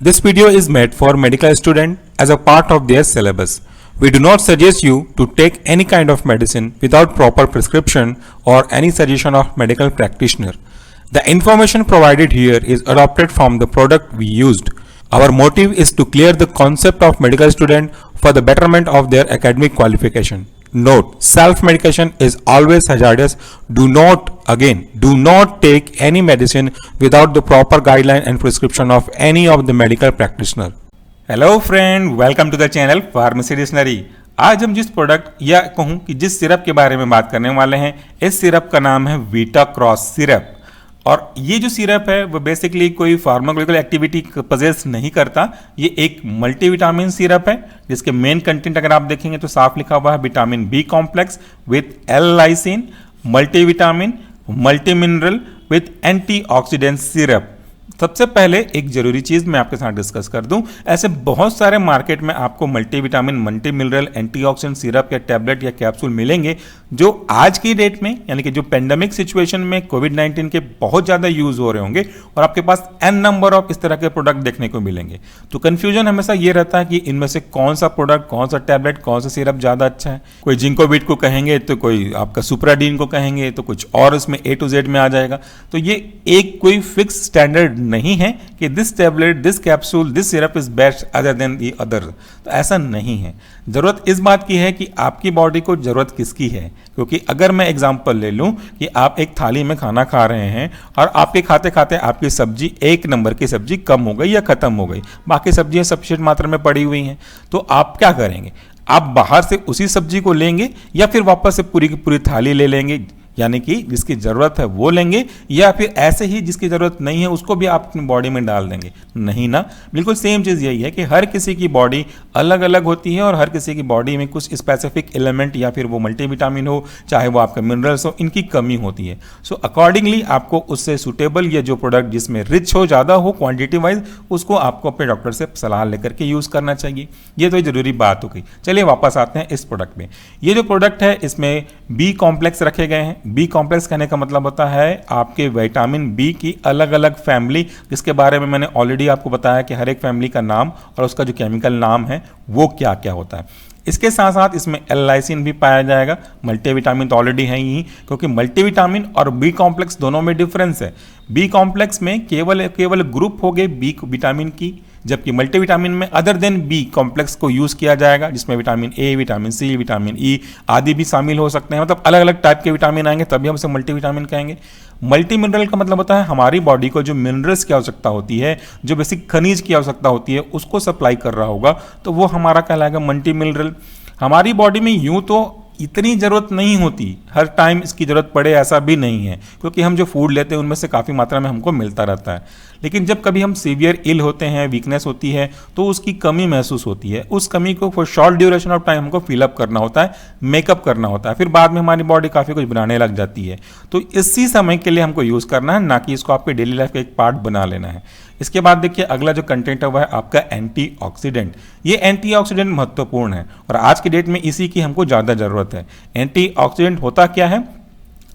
This video is made for medical students as a part of their syllabus. We do not suggest you to take any kind of medicine without proper prescription or any suggestion of medical practitioner. The information provided here is adopted from the product we used. Our motive is to clear the concept of medical student for the betterment of their academic qualification. Note, self-medication is always hazardous. Do not take any medicine without the proper guideline and prescription of any of the medical practitioner. Hello friend, welcome to the channel pharmacy dictionary. आज हम जिस product या कहूँ कि जिस syrup के बारे में बात करने वाले हैं, इस सिरप का नाम है वीटा क्रॉस सिरप। और ये जो सिरप है वो बेसिकली कोई फार्माकोलॉजिकल एक्टिविटी पजेस नहीं करता। ये एक मल्टीविटामिन सिरप है जिसके मेन कंटेंट अगर आप देखेंगे तो साफ लिखा हुआ है vitamin B complex with L lysine, multivitamin, multi mineral with antioxidant syrup. सबसे पहले एक जरूरी चीज मैं आपके साथ डिस्कस कर दूं, ऐसे बहुत सारे मार्केट में आपको multivitamin, multi mineral, antioxidant syrup या टैबलेट या कैप्सूल मिलेंगे जो आज की डेट में यानी कि जो पेंडेमिक सिचुएशन में कोविड-19 के बहुत ज्यादा यूज हो रहे होंगे और आपके पास एन नंबर ऑफ इस तरह के प्रोडक्ट देखने को मिलेंगे। तो कंफ्यूजन हमेशा ये रहता है कि इनमें से कौन सा प्रोडक्ट, कौन सा टैबलेट, कौन सा सिरप ज्यादा अच्छा है। कोई जिंकोविट को कहेंगे तो कोई आपका सुप्राडीन को कहेंगे तो कुछ और इसमें ए टू जेड में आ जाएगा। तो ये एक कोई फिक्स स्टैंडर्ड नहीं है कि this tablet, this capsule, this syrup is best other than the other. तो ऐसा नहीं है। जरूरत इस बात की है कि आपकी बॉडी को जरूरत किसकी है। क्योंकि अगर मैं एग्जांपल ले लूं कि आप एक थाली में खाना खा रहे हैं और आपके खाते खाते आपकी सब्जी, एक नंबर की सब्जी कम हो गई या खत्म हो गई, बाकी सब्जियां सफिशिएंट मात्रा में पड़ी हुई हैं, तो आप क्या करेंगे? आप बाहर से उसी सब्जी को लेंगे या फिर वापस से पूरी की पूरी थाली ले लेंगे, यानी कि जिसकी जरूरत है वो लेंगे, या फिर ऐसे ही जिसकी जरूरत नहीं है उसको भी आप अपनी बॉडी में डाल देंगे? नहीं ना। बिल्कुल सेम चीज यही है कि हर किसी की बॉडी अलग अलग होती है और हर किसी की बॉडी में कुछ स्पेसिफिक एलिमेंट या फिर वो मल्टीविटामिन हो, चाहे वो आपका मिनरल्स हो, इनकी कमी होती है। सो अकॉर्डिंगली आपको उससे सुटेबल या जो प्रोडक्ट जिसमें रिच हो, ज्यादा हो क्वांटिटी वाइज, उसको आपको अपने डॉक्टर से सलाह लेकर के यूज करना चाहिए। ये तो जरूरी बात हो गई। चलिए वापस आते हैं इस प्रोडक्ट में। ये जो प्रोडक्ट है इसमें बी कॉम्प्लेक्स रखे गए हैं। बी कॉम्प्लेक्स कहने का मतलब होता है आपके विटामिन बी की अलग अलग फैमिली, जिसके बारे में मैंने ऑलरेडी आपको बताया कि हर एक फैमिली का नाम और उसका जो केमिकल नाम है वो क्या क्या होता है। इसके साथ साथ इसमें एल लाइसिन भी पाया जाएगा। मल्टीविटामिन तो ऑलरेडी है ही, क्योंकि मल्टीविटामिन और बी कॉम्प्लेक्स दोनों में डिफरेंस है। बी कॉम्प्लेक्स में केवल ग्रुप हो गए बी विटामिन की, जबकि मल्टीविटामिन में अदर देन बी कॉम्प्लेक्स को यूज किया जाएगा, जिसमें vitamin A, vitamin C, vitamin E आदि भी शामिल हो सकते हैं। मतलब अलग अलग टाइप के विटामिन आएंगे तभी हम उसे मल्टीविटामिन कहेंगे। मल्टी मिनरल का मतलब होता है हमारी बॉडी को जो मिनरल्स की आवश्यकता होती है, जो बेसिक खनिज की आवश्यकता होती है, उसको सप्लाई कर रहा होगा तो वो हमारा कहलाएगा मल्टी मिनरल। हमारी बॉडी में यूं तो इतनी जरूरत नहीं होती, हर टाइम इसकी जरूरत पड़े ऐसा भी नहीं है, क्योंकि हम जो फूड लेते हैं उनमें से काफ़ी मात्रा में हमको मिलता रहता है। लेकिन जब कभी हम सीवियर इल होते हैं, वीकनेस होती है, तो उसकी कमी महसूस होती है। उस कमी को for short duration of time हमको फिलअप करना होता है, मेकअप करना होता है, फिर बाद में हमारी बॉडी काफ़ी कुछ बनाने लग जाती है। तो इसी समय के लिए हमको यूज़ करना है, ना कि इसको आपके डेली लाइफ का एक पार्ट बना लेना है। इसके बाद देखिए अगला जो कंटेंट है वह है आपका एंटीऑक्सीडेंट। ये एंटीऑक्सीडेंट महत्वपूर्ण है और आज की डेट में इसी की हमको ज़्यादा ज़रूरत है। एंटीऑक्सीडेंट होता क्या है?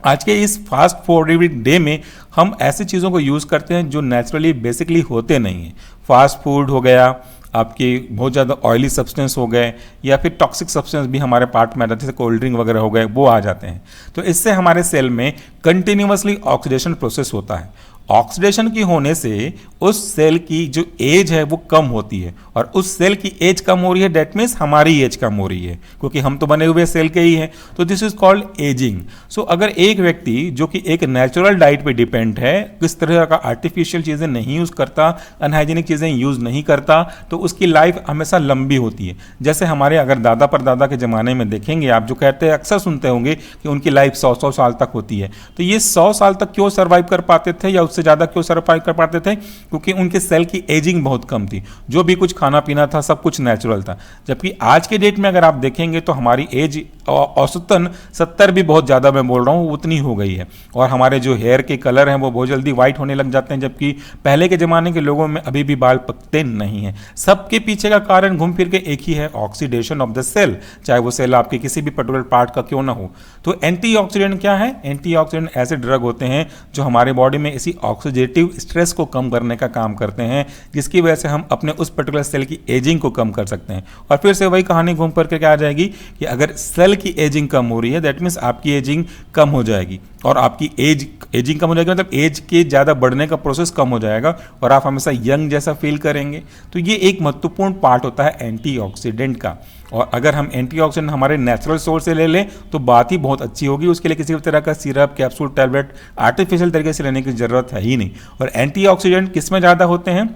आज के इस फास्ट फॉरवर्ड डे में हम ऐसी चीज़ों को यूज़ करते हैं जो नेचुरली बेसिकली होते नहीं हैं। फास्ट फूड हो गया, आपके बहुत ज़्यादा ऑयली सब्सटेंस हो गए, या फिर टॉक्सिक सब्सटेंस भी हमारे पार्ट में आ जाते हैं, जैसे कोल्ड ड्रिंक वगैरह हो गए, वो आ जाते हैं। तो इससे हमारे सेल में कंटिन्यूअसली ऑक्सीडेशन प्रोसेस होता है। ऑक्सीडेशन की होने से उस सेल की जो एज है वो कम होती है, और उस सेल की एज कम हो रही है, डेट मीन्स हमारी एज कम हो रही है, क्योंकि हम तो बने हुए सेल के ही हैं। तो दिस इज कॉल्ड एजिंग। सो अगर एक व्यक्ति जो कि एक नेचुरल डाइट पे डिपेंड है, किस तरह का आर्टिफिशियल चीज़ें नहीं यूज़ करता, अनहाइजीनिक चीज़ें यूज़ नहीं करता, तो उसकी लाइफ हमेशा लंबी होती है। जैसे हमारे अगर दादा परदादा के ज़माने में देखेंगे आप, जो कहते हैं, अक्सर सुनते होंगे कि उनकी लाइफ 100 साल तक होती है। तो ये 100 साल तक क्यों सर्वाइव कर पाते थे या उससे ज़्यादा क्यों सर्वाइव कर पाते थे? क्योंकि उनके सेल की एजिंग बहुत कम थी, जो भी कुछ खाना पीना था सब कुछ नेचुरल था। जबकि आज के डेट में अगर आप देखेंगे तो हमारी एज औसतन 70 भी बहुत ज़्यादा मैं बोल रहा हूँ उतनी हो गई है। और हमारे जो हेयर के कलर हैं वो बहुत जल्दी वाइट होने लग जाते हैं, जबकि पहले के ज़माने के लोगों में अभी भी बाल पकते नहीं हैं। सबके पीछे का कारण घूम फिर के एक ही है, ऑक्सीडेशन ऑफ द सेल, चाहे वो सेल आपके किसी भी पर्टिकुलर पार्ट का क्यों ना हो। तो एंटीऑक्सीडेंट क्या है? एंटीऑक्सीडेंट ऐसे ड्रग होते हैं जो हमारे बॉडी में इसी ऑक्सीडेटिव स्ट्रेस को कम करने का काम करते हैं, जिसकी वजह से हम अपने उस पर्टिकुलर सेल की एजिंग को कम कर सकते हैं। और फिर से वही कहानी घूम फिर के क्या आ जाएगी कि अगर सेल की एजिंग कम हो रही है, दैट मीन्स आपकी एजिंग कम हो जाएगी, और आपकी एजिंग कम हो जाएगी मतलब एज के ज़्यादा बढ़ने का प्रोसेस कम हो जाएगा और आप हमेशा यंग जैसा फील करेंगे। तो ये एक महत्वपूर्ण पार्ट होता है एंटीऑक्सीडेंट का। और अगर हम एंटीऑक्सीडेंट हमारे नेचुरल सोर्स से ले लें तो बात ही बहुत अच्छी होगी। उसके लिए किसी भी तरह का सिरप, कैप्सूल, टैबलेट आर्टिफिशियल तरीके से लेने की जरूरत है ही नहीं। और एंटीऑक्सीडेंट किस में ज़्यादा होते हैं?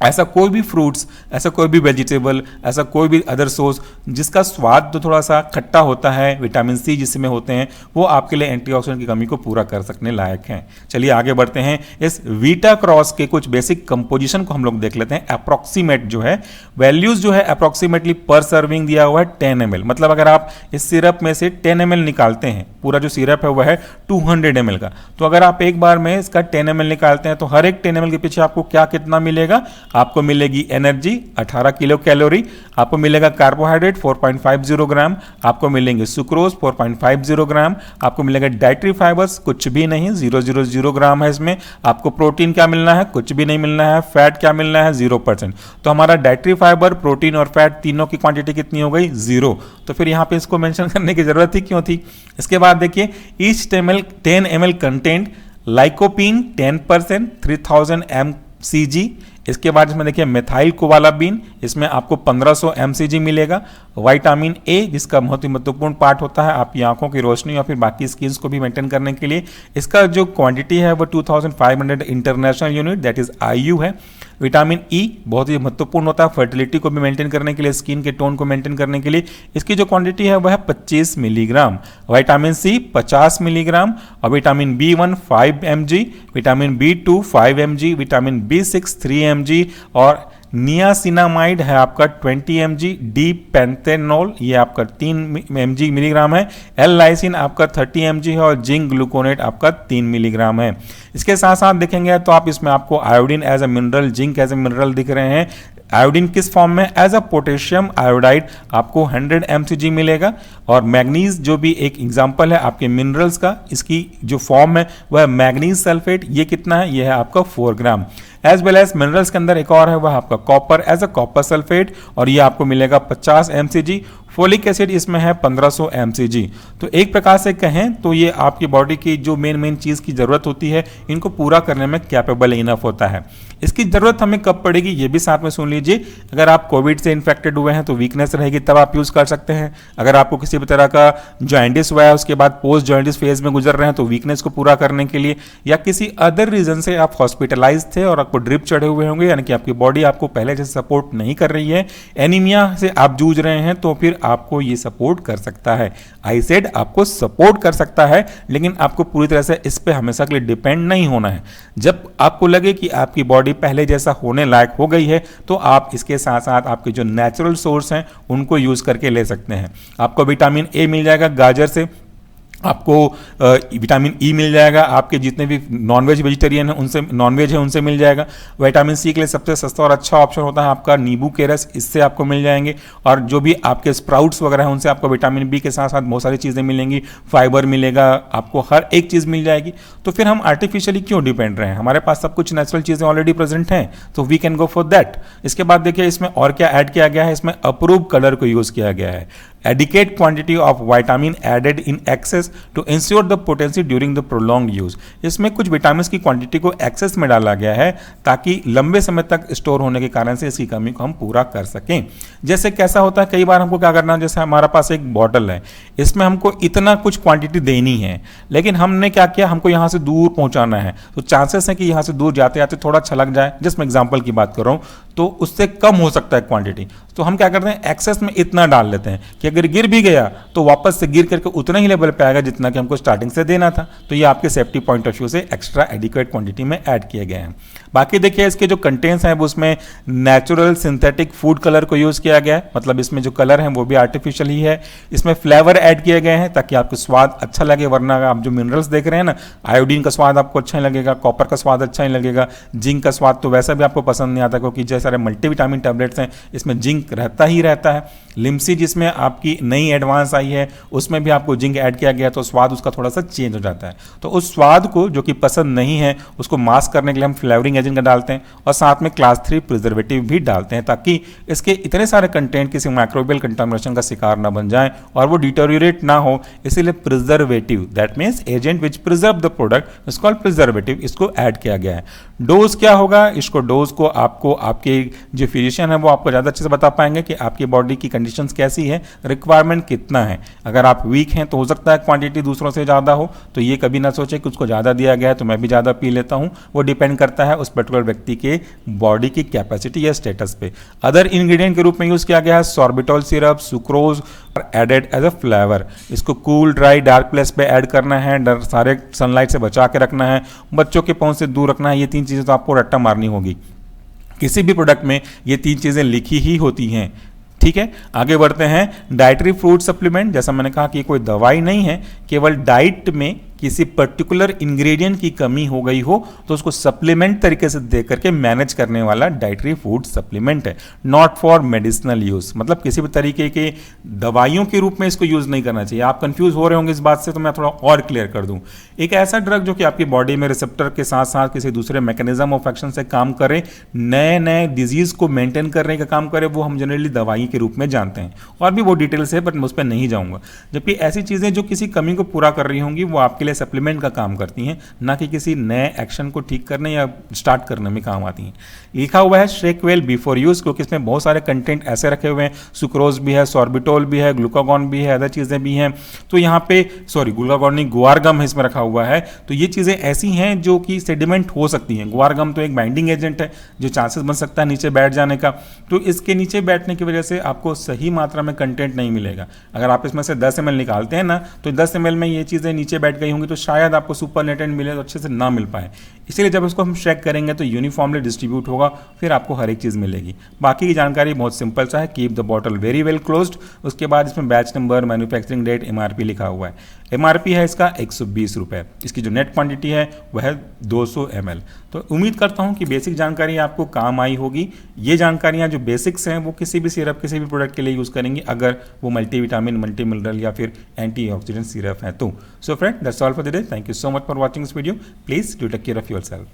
ऐसा कोई भी फ्रूट्स, ऐसा कोई भी वेजिटेबल, ऐसा कोई भी अदर सोर्स जिसका स्वाद तो थोड़ा सा खट्टा होता है, विटामिन सी जिसमें होते हैं, वो आपके लिए एंटीऑक्सीडेंट की कमी को पूरा कर सकने लायक हैं। चलिए आगे बढ़ते हैं। इस वीटा क्रॉस के कुछ बेसिक कंपोजिशन को हम लोग देख लेते हैं। अप्रॉक्सीमेट जो है वैल्यूज जो है अप्रॉक्सीमेटली पर सर्विंग दिया हुआ है 10 ml। मतलब अगर आप इस सिरप में से 10 ml निकालते हैं, पूरा जो सिरप है वह है 200 ml का, तो अगर आप एक बार में इसका 10 ml निकालते हैं तो हर एक 10 ml के पीछे आपको क्या कितना मिलेगा? आपको मिलेगी एनर्जी 18 किलो कैलोरी, आपको मिलेगा कार्बोहाइड्रेट 4.50 ग्राम, आपको मिलेंगे सुक्रोज 4.50 ग्राम, आपको मिलेगा डाइटरी फाइबर्स कुछ भी नहीं 000 ग्राम है इसमें, आपको प्रोटीन क्या मिलना है? कुछ भी नहीं मिलना है। फैट क्या मिलना है? 0%। तो हमारा डाइटरी फाइबर, प्रोटीन और फैट तीनों की क्वांटिटी कितनी हो गई? 0। तो फिर यहाँ पे इसको मेंशन करने की जरूरत ही क्यों थी? इसके बाद देखिए each 10 ml content lycopene 10% 3000 mcg। इसके बाद इसमें देखिए मेथाइल कोबालामीन, इसमें आपको 1500 mcg मिलेगा। विटामिन ए जिसका बहुत ही महत्वपूर्ण पार्ट होता है आपकी आंखों की रोशनी और फिर बाकी स्किन्स को भी मेंटेन करने के लिए, इसका जो क्वांटिटी है वो 2500 international unit that is IU है। विटामिन ई बहुत ही महत्वपूर्ण होता है फर्टिलिटी को भी मेंटेन करने के लिए, स्किन के टोन को मेंटेन करने के लिए, इसकी जो क्वांटिटी है वह है 25 मिलीग्राम। विटामिन सी 50 मिलीग्राम, और vitamin B1 5 mg, vitamin B2 5 mg, vitamin B6 3 mg, और नियासिनामाइड है आपका 20 mg, डी पेंथेनॉल ये आपका 3 mg मिलीग्राम है, एल लाइसिन आपका 30 mg है, और जिंक ग्लूकोनेट आपका 3 मिलीग्राम है। इसके साथ साथ देखेंगे तो आप इसमें आपको iodine as a mineral, zinc as a mineral दिख रहे हैं। आयोडीन किस फॉर्म में? एज अ पोटेशियम आयोडाइड आपको 100 mcg मिलेगा। और मैग्नीज जो भी एक एग्जांपल है आपके मिनरल्स का, इसकी जो फॉर्म है वह मैग्नीज सल्फेट, ये कितना है? ये है आपका 4 gram. As well as minerals के अंदर एक और है वह आपका copper as a copper sulphate, और ये आपको मिलेगा 50 mcg। फोलिक एसिड इसमें है 1500 mcg। तो एक प्रकार से कहें तो ये आपकी बॉडी की जो मेन चीज़ की ज़रूरत होती है इनको पूरा करने में कैपेबल इनफ होता है। इसकी ज़रूरत हमें कब पड़ेगी ये भी साथ में सुन लीजिए। अगर आप कोविड से इन्फेक्टेड हुए हैं तो वीकनेस रहेगी, तब आप यूज़ कर सकते हैं। अगर आपको किसी भी तरह का जॉइंटिस हुआ है, उसके बाद पोस्ट जॉइंटिस फेज में गुजर रहे हैं तो वीकनेस को पूरा करने के लिए, या किसी अदर रीजन से आप हॉस्पिटलाइज थे और आपको ड्रिप चढ़े हुए होंगे, यानी कि आपकी बॉडी आपको पहले जैसे सपोर्ट नहीं कर रही है, एनीमिया से आप जूझ रहे हैं, तो फिर आपको ये सपोर्ट कर सकता है। आई सेड आपको सपोर्ट कर सकता है, लेकिन आपको पूरी तरह से इस पे हमेशा के लिए डिपेंड नहीं होना है। जब आपको लगे कि आपकी बॉडी पहले जैसा होने लायक हो गई है तो आप इसके साथ साथ आपके जो नेचुरल सोर्स हैं उनको यूज करके ले सकते हैं। आपको विटामिन ए मिल जाएगा गाजर से, आपको विटामिन ई मिल जाएगा, आपके जितने भी नॉनवेज वेजिटेरियन हैं उनसे, नॉनवेज है उनसे मिल जाएगा। विटामिन सी के लिए सबसे सस्ता और अच्छा ऑप्शन होता है आपका नींबू के रस, इससे आपको मिल जाएंगे। और जो भी आपके स्प्राउट्स वगैरह हैं उनसे आपको विटामिन बी के साथ साथ बहुत सारी चीज़ें मिलेंगी, फाइबर मिलेगा, आपको हर एक चीज़ मिल जाएगी। तो फिर हम आर्टिफिशियली क्यों डिपेंड रहे हैं? हमारे पास सब कुछ नेचुरल चीज़ें ऑलरेडी प्रेजेंट हैं, तो we can go for that. इसके बाद देखिए इसमें और क्या ऐड किया गया है, इसमें अप्रूव कलर को यूज़ किया गया है। adequate quantity of vitamin added in excess to ensure the potency during the prolonged use। इसमें कुछ विटामिन की क्वांटिटी को एक्सेस में डाला गया है ताकि लंबे समय तक स्टोर होने के कारण से इसकी कमी को हम पूरा कर सकें। जैसे कैसा होता है, कई बार हमको क्या करना है, जैसे हमारा पास एक बॉटल है, इसमें हमको इतना कुछ क्वांटिटी देनी है, लेकिन हमने क्या किया, हमको यहाँ से दूर पहुँचाना है, तो चांसेस है कि यहाँ से दूर जाते जाते थोड़ा छलक जाए, जिसमें एग्जाम्पल की बात कर रहा हूँ, तो उससे कम हो सकता है क्वांटिटी। तो हम क्या करते हैं, एक्सेस में इतना डाल लेते हैं कि अगर गिर भी गया तो वापस से गिर करके उतना ही लेवल पे आएगा जितना कि हमको स्टार्टिंग से देना था। तो ये आपके सेफ्टी पॉइंट ऑफ व्यू से एक्स्ट्रा एडिक्वेट क्वांटिटी में ऐड किए गए हैं। बाकी देखिए इसके जो कंटेंट्स हैं वो उसमें नेचुरल सिंथेटिक फूड कलर को यूज़ किया गया है, मतलब इसमें जो कलर है वो भी आर्टिफिशियल ही है। इसमें फ्लेवर ऐड किए गए हैं ताकि आपको स्वाद अच्छा लगे, वरना आप जो मिनरल्स देख रहे हैं ना, आयोडीन का स्वाद आपको अच्छा नहीं लगेगा, कॉपर का स्वाद अच्छा नहीं लगेगा, जिंक का स्वाद तो वैसा भी आपको पसंद नहीं आता, क्योंकि जैसे सारे मल्टीविटामिन टैबलेट्स हैं इसमें जिंक रहता ही रहता है। लिम्सी जिसमें आपकी नई एडवांस आई है उसमें भी आपको जिंक ऐड किया गया, तो स्वाद उसका थोड़ा सा चेंज हो जाता है। तो उस स्वाद को जो कि पसंद नहीं है उसको मास्क करने के लिए हम फ्लेवरिंग एजेंट का डालते हैं और साथ में क्लास 3 प्रिजर्वेटिव भी डालते हैं, ताकि इसके इतने सारे कंटेंट किसी माइक्रोबियल कंटामिनेशन का शिकार ना बन जाए और वो डिटोरिएट ना हो। इसीलिए preservative, that means agent which preserve the product, is called preservative, इसको ऐड किया गया है। डोज क्या होगा, इसको डोज को आपको आपके जो फिजिशियन है वो आपको ज़्यादा अच्छे से बता पाएंगे कि आपकी बॉडी की कंडीशंस कैसी है, रिक्वायरमेंट कितना है। अगर आप वीक हैं तो हो सकता है क्वांटिटी दूसरों से ज़्यादा हो, तो ये कभी ना सोचे कि उसको ज़्यादा दिया गया है तो मैं भी ज़्यादा पी लेता हूँ। वो डिपेंड करता है उस पर्टिकुलर व्यक्ति के बॉडी की कैपेसिटी या स्टेटस पे। अदर इंग्रेडिएंट के रूप में यूज़ किया गया है sorbitol syrup, sucrose added as a flavour. इसको कूल, ड्राई, डार्क प्लेस पे ऐड करना है, सारे सनलाइट से बचा के रखना है, बच्चों के पहुंच से दूर रखना है। ये 3 चीज़ें तो आपको रट्टा मारनी होगी। किसी भी प्रोडक्ट में ये 3 चीज़ें लिखी ही होती हैं, ठीक है। आगे बढ़ते हैं। डाइटरी फूड सप्लीमेंट, जैसा मैंने कहा कि कोई दवाई नहीं है, केवल डाइट में किसी पर्टिकुलर इंग्रेडिएंट की कमी हो गई हो तो उसको सप्लीमेंट तरीके से दे करके मैनेज करने वाला डाइटरी फूड सप्लीमेंट है, नॉट फॉर मेडिसिनल यूज। मतलब किसी भी तरीके के दवाइयों के रूप में इसको यूज नहीं करना चाहिए। आप कंफ्यूज हो रहे होंगे इस बात से, तो मैं थोड़ा और क्लियर कर दूं। एक ऐसा ड्रग जो कि आपकी बॉडी में रिसेप्टर के साथ साथ किसी दूसरे मैकेनिज्म ऑफ एक्शन से काम करे, नए नए डिजीज को मेंटेन करने का काम करे, वो हम जनरली दवाई के रूप में जानते हैं। और भी वो डिटेल्स है, बट मैं उस पर नहीं जाऊंगा। जबकि ऐसी चीजें जो किसी कमी को पूरा कर रही होंगी वो आपके सप्लीमेंट का काम करती हैं, ना कि किसी नए एक्शन को ठीक करने या स्टार्ट करने में काम आती हैं। लिखा हुआ है शेक वेल बिफोर यूज, क्योंकि इसमें बहुत सारे कंटेंट ऐसे रखे हुए हैं, सुक्रोज भी है, सॉर्बिटोल भी है, ग्लूकागॉन भी है, अदर चीज़ें भी हैं। तो यहाँ पे ग्लूकागॉन नहीं, गुआरगम है इसमें रखा हुआ है। तो ये चीज़ें ऐसी हैं जो कि सेडिमेंट हो सकती हैं। गुआरगम तो एक बाइंडिंग एजेंट है जो चांसेस बन सकता है नीचे बैठ जाने का, तो इसके नीचे बैठने की वजह से आपको सही मात्रा में कंटेंट नहीं मिलेगा। अगर आप इसमें से 10 ml निकालते हैं ना, तो 10 ml में ये चीज़ें नीचे बैठ गई होंगी, तो शायद आपको सुपरनेटेंट मिले तो अच्छे से ना मिल पाए। इसीलिए जब इसको हम शेक करेंगे तो यूनिफॉर्मली डिस्ट्रीब्यूट होगा, फिर आपको हर एक चीज़ मिलेगी। बाकी की जानकारी बहुत सिंपल सा है, keep the bottle very well closed. उसके बाद इसमें batch number, manufacturing date, MRP लिखा हुआ है। एमआरपी है इसका 120 रुपये। इसकी जो नेट क्वांटिटी है वह है 200 ml। तो उम्मीद करता हूं कि बेसिक जानकारी आपको काम आई होगी। ये जानकारियां जो बेसिक्स हैं वो किसी भी सिरप, किसी भी प्रोडक्ट के लिए यूज़ करेंगे अगर वो मल्टीविटामिन, मल्टी मिनरल या फिर एंटीऑक्सीडेंट सिरप है तो। So friend, that's all for the day. Thank you so much for watching this video. Please do take care of yourself.